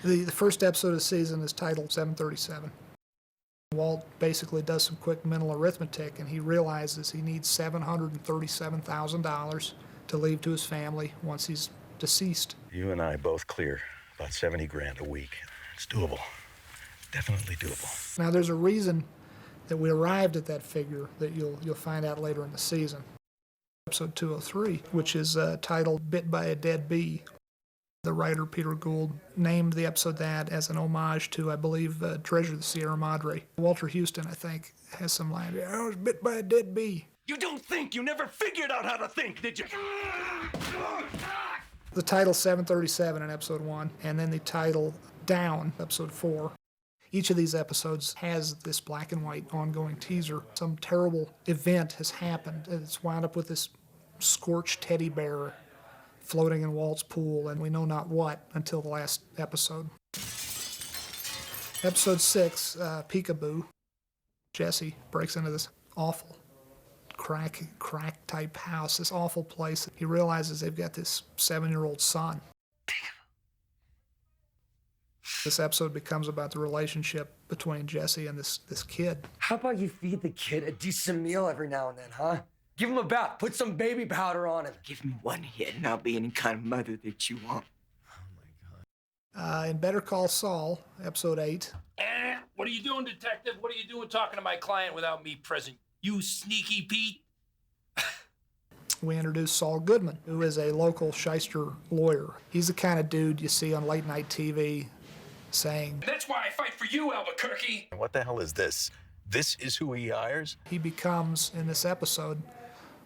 The first episode of the season is titled 737. Walt basically does some quick mental arithmetic, and he realizes he needs $737,000 to leave to his family once he's deceased. You and I both clear about 70 grand a week. It's doable. Definitely doable. Now, there's a reason that we arrived at that figure that you'll find out later in the season. Episode 203, which is titled Bit by a Dead Bee. The writer, Peter Gould, named the episode that as an homage to, I believe, Treasure of the Sierra Madre. Walter Houston, I think, has some line, I was bit by a dead bee. You don't think. You never figured out how to think, did you? The title 737 in episode 1, and then the title Down, episode 4. Each of these episodes has this black and white ongoing teaser. Some terrible event has happened. It's wound up with this scorched teddy bear floating in Walt's pool, and we know not what until the last episode. Episode 6, Peekaboo. Jesse breaks into this awful crack type house, this awful place. He realizes they've got this 7-year-old son. This episode becomes about the relationship between Jesse and this kid. How about you feed the kid a decent meal every now and then, huh? Give him a bath, put some baby powder on him. Give me one hit and I'll be any kind of mother that you want. In Better Call Saul, episode 8. What are you doing, detective? What are you doing talking to my client without me present? You sneaky Pete. We introduce Saul Goodman, who is a local shyster lawyer. He's the kind of dude you see on late night TV saying, That's why I fight for you, Albuquerque. What the hell is this? This is who he hires? he becomes, in this episode,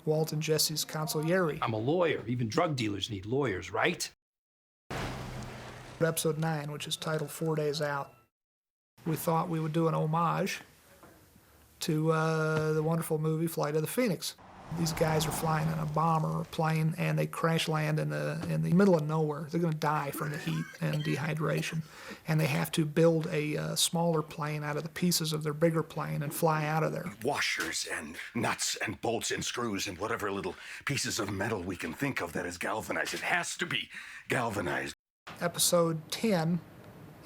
Walt and Jesse's consigliere. I'm a lawyer. Even drug dealers need lawyers, right? Episode 9, which is titled 4 Days Out. We thought we would do an homage to the wonderful movie Flight of the Phoenix. These guys are flying in a bomber or plane, and they crash land in the middle of nowhere. They're going to die from the heat and dehydration, and they have to build a smaller plane out of the pieces of their bigger plane and fly out of there. Washers and nuts and bolts and screws and whatever little pieces of metal we can think of that is galvanized. It has to be galvanized. Episode 10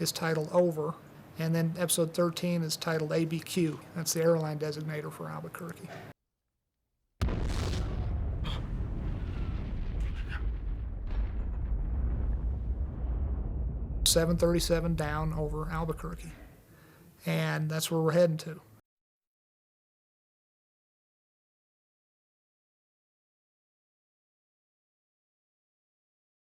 is titled Over, and then episode 13 is titled ABQ. That's the airline designator for Albuquerque. 737 down over Albuquerque. And that's where we're heading to.